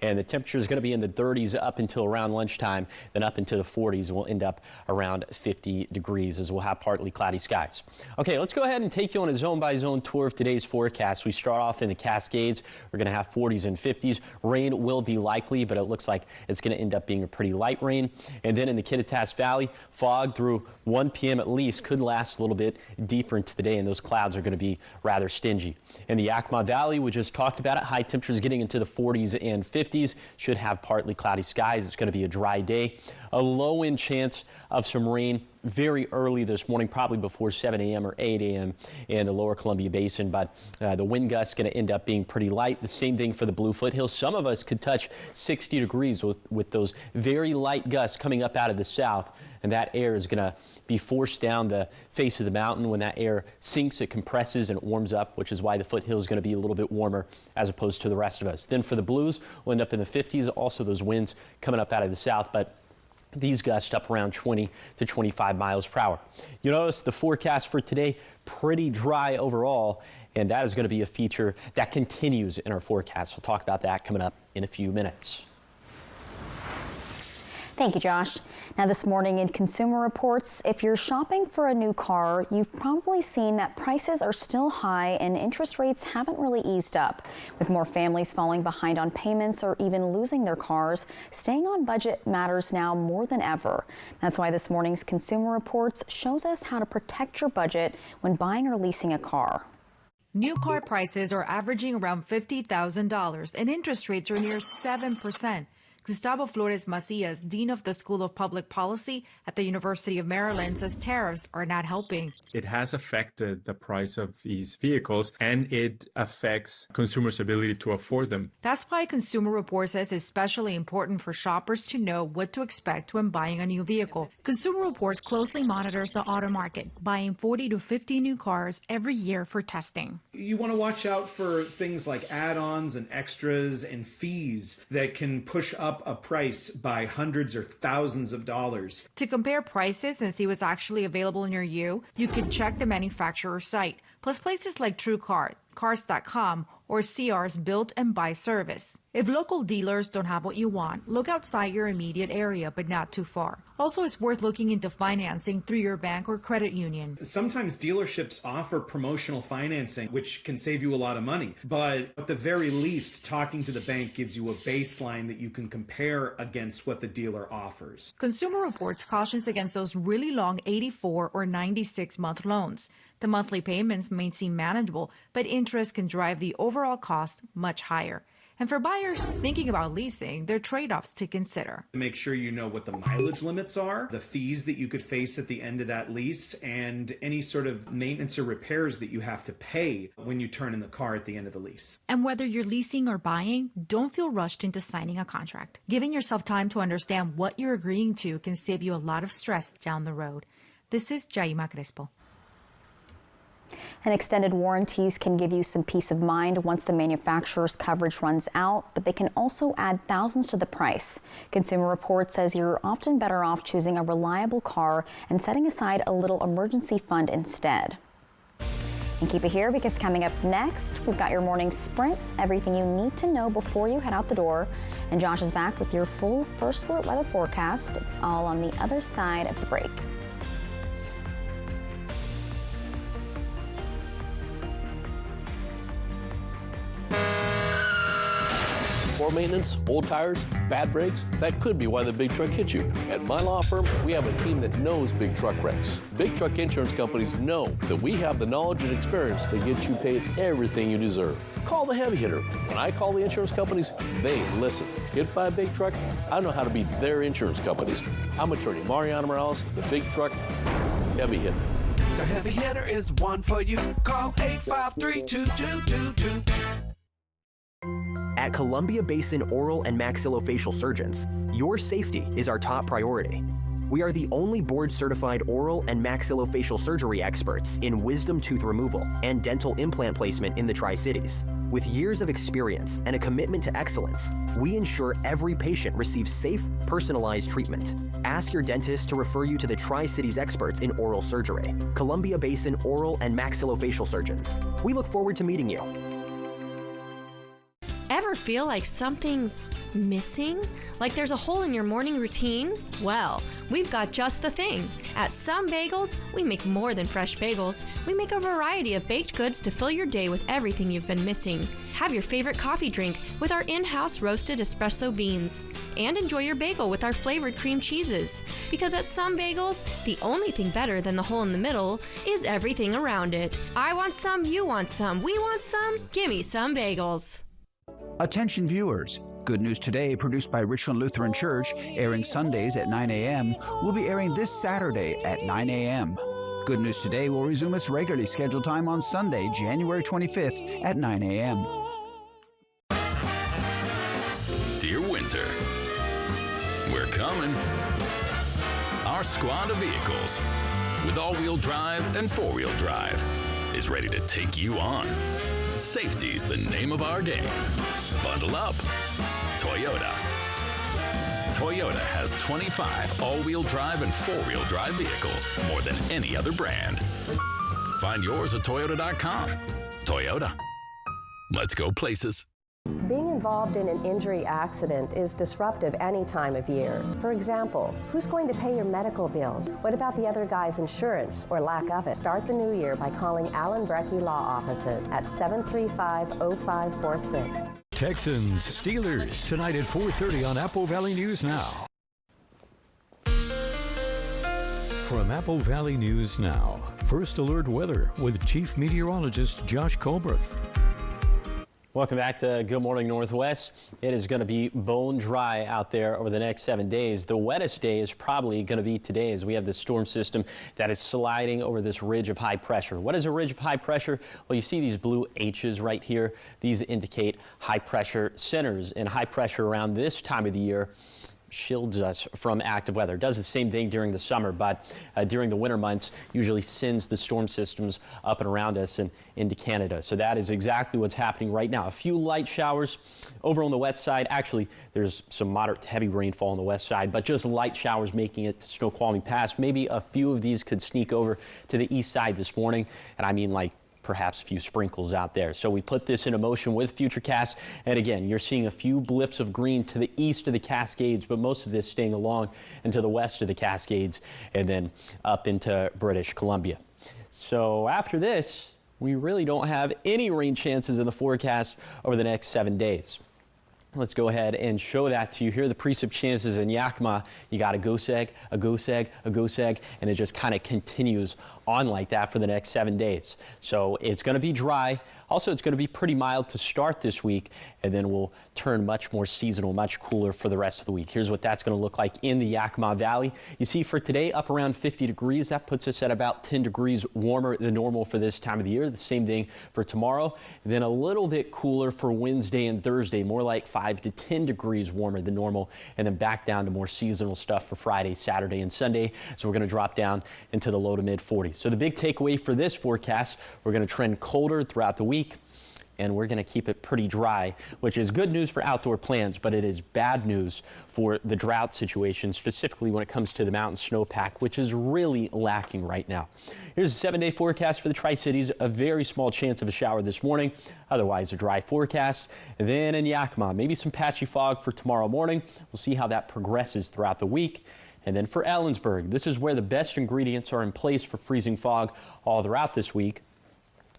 and the temperature is going to be in the 30s up until around lunchtime, then up into the 40s. We'll end up around 50 degrees as we'll have partly cloudy skies. Okay, let's go ahead and take you on a zone-by-zone tour of today's forecast. We start off in the Cascades. We're going to have 40s and 50s. Rain will be likely, but it looks like it's going to end up being a pretty light rain. And then in the Kittitas Valley, fog through 1 p.m. at least could last a little bit deeper into the day, and those clouds are going to be rather stingy. In the Yakima Valley, we just talked about it. High temperatures getting into the 40s and 50s. Should have partly cloudy skies. It's going to be a dry day. A low-end chance of some rain very early this morning, probably before 7 a.m. or 8 a.m. in the lower Columbia Basin, but the wind gusts going to end up being pretty light. The same thing for the Blue Foothills. Some of us could touch 60 degrees with those very light gusts coming up out of the south, and that air is going to be forced down the face of the mountain. When that air sinks, it compresses and it warms up, which is why the foothill is going to be a little bit warmer as opposed to the rest of us. Then for the Blues, we'll end up in the 50s. Also those winds coming up out of the south, but these gusts up around 20 to 25 miles per hour. You notice the forecast for today, pretty dry overall, and that is going to be a feature that continues in our forecast. We'll talk about that coming up in a few minutes. Thank you, Josh. Now this morning in Consumer Reports, if you're shopping for a new car, you've probably seen that prices are still high and interest rates haven't really eased up. With more families falling behind on payments or even losing their cars, staying on budget matters now more than ever. That's why this morning's Consumer Reports shows us how to protect your budget when buying or leasing a car. New car prices are averaging around $50,000 and interest rates are near 7%. Gustavo Flores Macias, Dean of the School of Public Policy at the University of Maryland, says tariffs are not helping. It has affected the price of these vehicles and it affects consumers' ability to afford them. That's why Consumer Report says it's especially important for shoppers to know what to expect when buying a new vehicle. Consumer Reports closely monitors the auto market, buying 40 to 50 new cars every year for testing. You want to watch out for things like add-ons and extras and fees that can push up a price by hundreds or thousands of dollars. To compare prices and see what's actually available near you, you can check the manufacturer's site, plus places like TrueCar, Cars.com, or CR's Build and Buy service. If local dealers don't have what you want, look outside your immediate area, but not too far. Also, it's worth looking into financing through your bank or credit union. Sometimes dealerships offer promotional financing, which can save you a lot of money. But at the very least, talking to the bank gives you a baseline that you can compare against what the dealer offers. Consumer Reports cautions against those really long 84 or 96-month loans. The monthly payments may seem manageable, but interest can drive the overall cost much higher. And for buyers thinking about leasing, there are trade-offs to consider. Make sure you know what the mileage limits are, the fees that you could face at the end of that lease, and any sort of maintenance or repairs that you have to pay when you turn in the car at the end of the lease. And whether you're leasing or buying, don't feel rushed into signing a contract. Giving yourself time to understand what you're agreeing to can save you a lot of stress down the road. This is Jaima Crespo. And extended warranties can give you some peace of mind once the manufacturer's coverage runs out, but they can also add thousands to the price. Consumer Reports says you're often better off choosing a reliable car and setting aside a little emergency fund instead. And keep it here, because coming up next, we've got your morning sprint, everything you need to know before you head out the door. And Josh is back with your full First Alert weather forecast. It's all on the other side of the break. Poor maintenance, old tires, bad brakes, that could be why the big truck hit you. At my law firm, we have a team that knows big truck wrecks. Big truck insurance companies know that we have the knowledge and experience to get you paid everything you deserve. Call the heavy hitter. When I call the insurance companies, they listen. Hit by a big truck, I know how to beat their insurance companies. I'm attorney Mariano Morales, the big truck heavy hitter. The heavy hitter is the one for you. Call 853-2222. At Columbia Basin Oral and Maxillofacial Surgeons, your safety is our top priority. We are the only board-certified oral and maxillofacial surgery experts in wisdom tooth removal and dental implant placement in the Tri-Cities. With years of experience and a commitment to excellence, we ensure every patient receives safe, personalized treatment. Ask your dentist to refer you to the Tri-Cities experts in oral surgery. Columbia Basin Oral and Maxillofacial Surgeons. We look forward to meeting you. Ever feel like something's missing? Like there's a hole in your morning routine? Well, we've got just the thing. At Some Bagels, we make more than fresh bagels. We make a variety of baked goods to fill your day with everything you've been missing. Have your favorite coffee drink with our in-house roasted espresso beans. And enjoy your bagel with our flavored cream cheeses. Because at Some Bagels, the only thing better than the hole in the middle is everything around it. I want some, you want some, we want some, gimme Some Bagels. Attention viewers, Good News Today, produced by Richland Lutheran Church, airing Sundays at 9 a.m., will be airing this Saturday at 9 a.m. Good News Today will resume its regularly scheduled time on Sunday, January 25th at 9 a.m. Dear winter, we're coming. Our squad of vehicles, with all-wheel drive and four-wheel drive, is ready to take you on. Safety's the name of our game. Bundle up. Toyota. Toyota has 25 all-wheel drive and four-wheel drive vehicles, more than any other brand. Find yours at Toyota.com. Toyota. Let's go places. Being involved in an injury accident is disruptive any time of year. For example, who's going to pay your medical bills? What about the other guy's insurance or lack of it? Start the new year by calling Alan Brecky Law Office at 735-0546. Texans, Steelers, tonight at 4:30 on Apple Valley News Now. From Apple Valley News Now, First Alert Weather with Chief Meteorologist Josh Colbert. Welcome back to Good Morning Northwest. It is going to be bone dry out there over the next 7 days. The wettest day is probably going to be today, as we have this storm system that is sliding over this ridge of high pressure. What is a ridge of high pressure? Well, you see these blue H's right here. These indicate high pressure centers, and high pressure around this time of the year shields us from active weather. It does the same thing during the summer, but during the winter months usually sends the storm systems up and around us and into Canada. So that is exactly what's happening right now. A few light showers over on the west side. Actually, there's some moderate to heavy rainfall on the west side, but just light showers making it to Snoqualmie Pass. Maybe a few of these could sneak over to the east side this morning, and I mean like perhaps a few sprinkles out there. So we put this into motion with Futurecast, and again, you're seeing a few blips of green to the east of the Cascades, but most of this staying along and to the west of the Cascades and then up into British Columbia. So after this, we really don't have any rain chances in the forecast over the next 7 days. Let's go ahead and show that to you. Here are the precip chances in Yakima. You got a goose egg, a goose egg, a goose egg, and it just kind of continues on like that for the next 7 days. So it's going to be dry. Also, it's going to be pretty mild to start this week, and then we'll turn much more seasonal, much cooler for the rest of the week. Here's what that's going to look like in the Yakima Valley. You see for today, up around 50 degrees. That puts us at about 10 degrees warmer than normal for this time of the year. The same thing for tomorrow. And then a little bit cooler for Wednesday and Thursday, more like 5 to 10 degrees warmer than normal, and then back down to more seasonal stuff for Friday, Saturday, and Sunday. So we're going to drop down into the low to mid 40s. So the big takeaway for this forecast, we're going to trend colder throughout the week, and we're going to keep it pretty dry, which is good news for outdoor plans, but it is bad news for the drought situation, specifically when it comes to the mountain snowpack, which is really lacking right now. Here's a 7-day forecast for the Tri-Cities. A very small chance of a shower this morning, otherwise a dry forecast. And then in Yakima, maybe some patchy fog for tomorrow morning. We'll see how that progresses throughout the week. And then for Ellensburg, this is where the best ingredients are in place for freezing fog all throughout this week.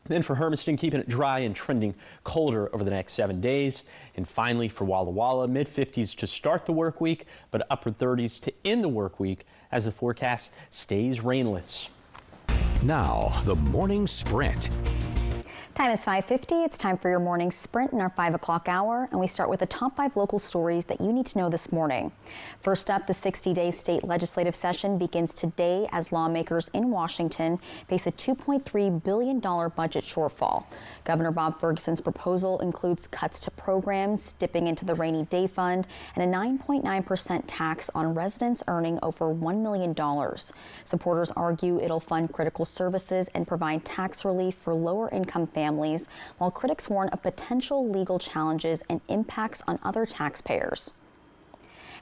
Then for Hermiston, keeping it dry and trending colder over the next 7 days. And finally for Walla Walla, mid-50s to start the work week, but upper 30s to end the work week as the forecast stays rainless. Now, the morning sprint. Time is 5:50. It's time for your morning sprint in our 5 o'clock hour, and we start with the top 5 local stories that you need to know this morning. First up, the 60-day state legislative session begins today as lawmakers in Washington face a $2.3 billion budget shortfall. Governor Bob Ferguson's proposal includes cuts to programs, dipping into the rainy day fund, and a 9.9% tax on residents earning over $1 million. Supporters argue it'll fund critical services and provide tax relief for lower-income families, while critics warn of potential legal challenges and impacts on other taxpayers.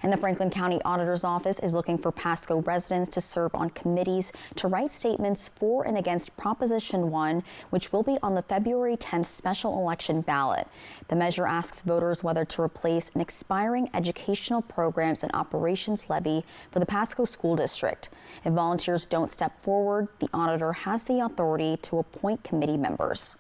And the Franklin County Auditor's Office is looking for Pasco residents to serve on committees to write statements for and against Proposition 1, which will be on the February 10th special election ballot. The measure asks voters whether to replace an expiring educational programs and operations levy for the Pasco School District. If volunteers don't step forward, the auditor has the authority to appoint committee members.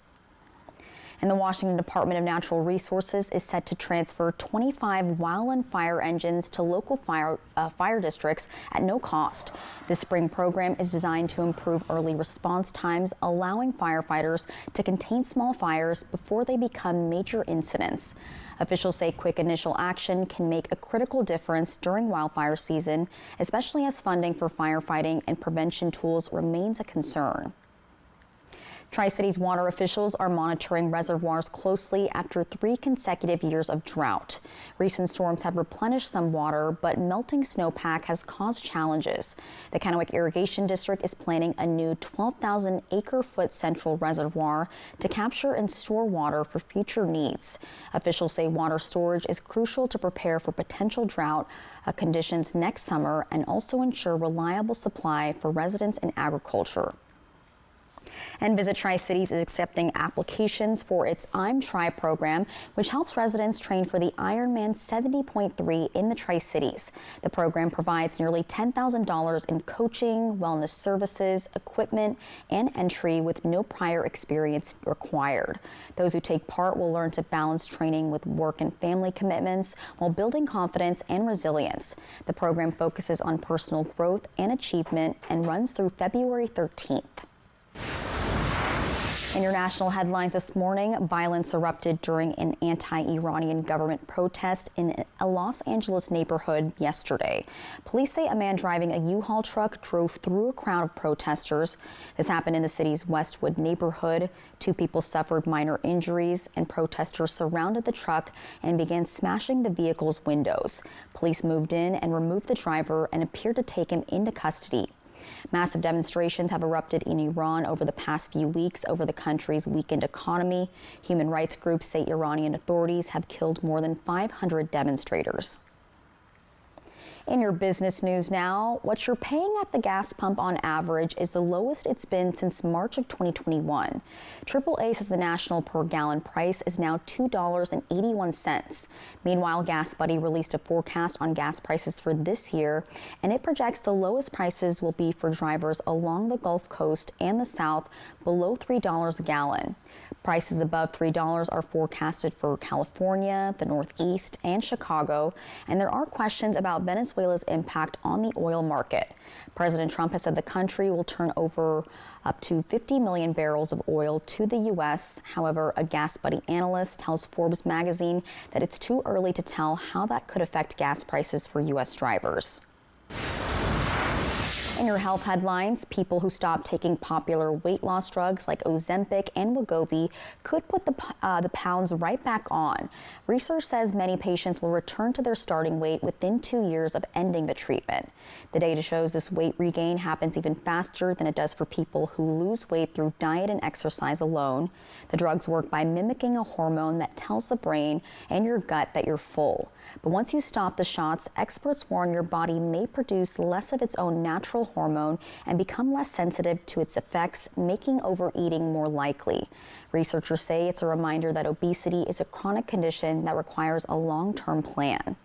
And the Washington Department of Natural Resources is set to transfer 25 wildland fire engines to local fire districts at no cost. This spring program is designed to improve early response times, allowing firefighters to contain small fires before they become major incidents. Officials say quick initial action can make a critical difference during wildfire season, especially as funding for firefighting and prevention tools remains a concern. Tri-Cities water officials are monitoring reservoirs closely after 3 consecutive years of drought. Recent storms have replenished some water, but melting snowpack has caused challenges. The Kennewick Irrigation District is planning a new 12,000 acre-foot central reservoir to capture and store water for future needs. Officials say water storage is crucial to prepare for potential drought conditions next summer and also ensure reliable supply for residents and agriculture. And Visit Tri-Cities is accepting applications for its I'm Tri program, which helps residents train for the Ironman 70.3 in the Tri-Cities. The program provides nearly $10,000 in coaching, wellness services, equipment, and entry with no prior experience required. Those who take part will learn to balance training with work and family commitments while building confidence and resilience. The program focuses on personal growth and achievement and runs through February 13th. In your national headlines this morning, violence erupted during an anti-Iranian government protest in a Los Angeles neighborhood yesterday. Police say a man driving a U-Haul truck drove through a crowd of protesters. This happened in the city's Westwood neighborhood. 2 people suffered minor injuries, and protesters surrounded the truck and began smashing the vehicle's windows. Police moved in and removed the driver and appeared to take him into custody. Massive demonstrations have erupted in Iran over the past few weeks over the country's weakened economy. Human rights groups say Iranian authorities have killed more than 500 demonstrators. In your business news now, what you're paying at the gas pump on average is the lowest it's been since March of 2021. AAA says the national per gallon price is now $2.81. Meanwhile, GasBuddy released a forecast on gas prices for this year, and it projects the lowest prices will be for drivers along the Gulf Coast and the South, below $3 a gallon. Prices above $3 are forecasted for California, the Northeast, and Chicago, and there are questions about Venezuela Venezuela's impact on the oil market. President Trump has said the country will turn over up to 50 million barrels of oil to the U.S. However, a gas buddy analyst tells Forbes magazine that it's too early to tell how that could affect gas prices for U.S. drivers. In your health headlines, people who stop taking popular weight loss drugs like Ozempic and Wegovy could put the pounds right back on. Research says many patients will return to their starting weight within 2 years of ending the treatment. The data shows this weight regain happens even faster than it does for people who lose weight through diet and exercise alone. The drugs work by mimicking a hormone that tells the brain and your gut that you're full. But once you stop the shots, experts warn your body may produce less of its own natural hormone and become less sensitive to its effects, making overeating more likely. Researchers say it's a reminder that obesity is a chronic condition that requires a long-term plan.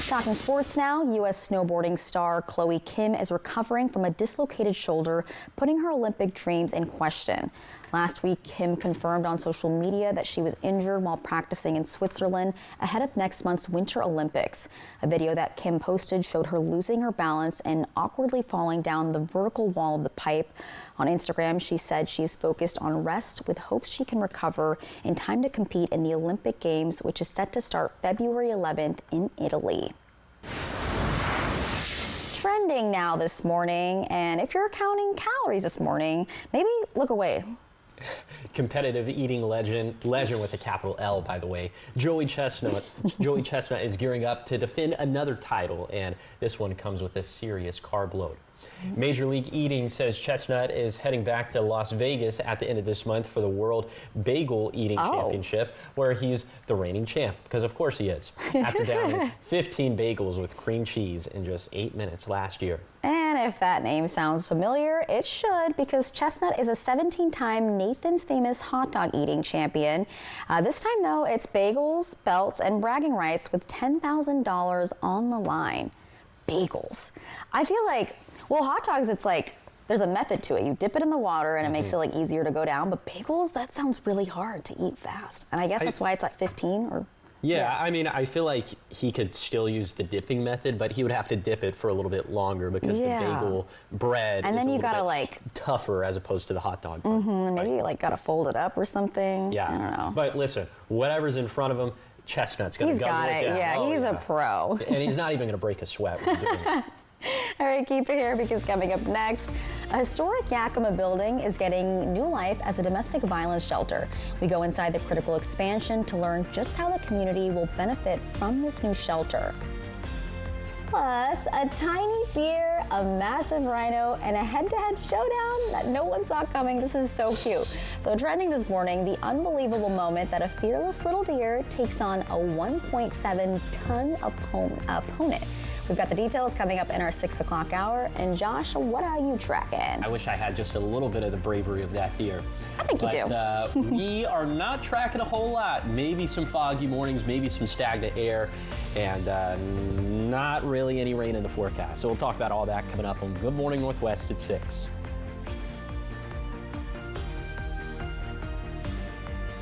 Talking sports now, U.S. snowboarding star Chloe Kim is recovering from a dislocated shoulder, putting her Olympic dreams in question. Last week, Kim confirmed on social media that she was injured while practicing in Switzerland ahead of next month's Winter Olympics. A video that Kim posted showed her losing her balance and awkwardly falling down the vertical wall of the pipe. On Instagram, she said she is focused on rest with hopes she can recover in time to compete in the Olympic Games, which is set to start February 11th in Italy. Trending now this morning, and if you're counting calories this morning, maybe look away. Competitive eating legend with a capital L, by the way. Joey Chestnut is gearing up to defend another title, and this one comes with a serious carb load. Major League Eating says Chestnut is heading back to Las Vegas at the end of this month for the World Bagel Eating Championship, where he's the reigning champ, because of course he is, after downing 15 bagels with cream cheese in just 8 minutes last year. And if that name sounds familiar, it should, because Chestnut is a 17-time Nathan's Famous hot dog eating champion. This time, though, it's bagels, belts, and bragging rights with $10,000 on the line. Bagels. I feel like, well, hot dogs, it's like, there's a method to it. You dip it in the water and it makes it like easier to go down. But bagels, that sounds really hard to eat fast. And I guess that's why it's like 15 or... Yeah, I mean, I feel like he could still use the dipping method, but he would have to dip it for a little bit longer because the bagel bread is a little bit like tougher as opposed to the hot dog. Maybe you like gotta fold it up or something. Yeah, I don't know. But listen, whatever's in front of him, Chestnut's gonna guzzle it down. Yeah, he's a pro. And he's not even gonna break a sweat when he's doing it. All right, keep it here because coming up next, a historic Yakima building is getting new life as a domestic violence shelter. We go inside the critical expansion to learn just how the community will benefit from this new shelter. Plus, a tiny deer, a massive rhino, and a head-to-head showdown that no one saw coming. This is so cute. So trending this morning, the unbelievable moment that a fearless little deer takes on a 1.7-ton opponent. We've got the details coming up in our 6 o'clock hour. And Josh, what are you tracking? I wish I had just a little bit of the bravery of that deer. I think you do. We are not tracking a whole lot. Maybe some foggy mornings, maybe some stagnant air, and not really any rain in the forecast. So we'll talk about all that coming up on Good Morning Northwest at 6.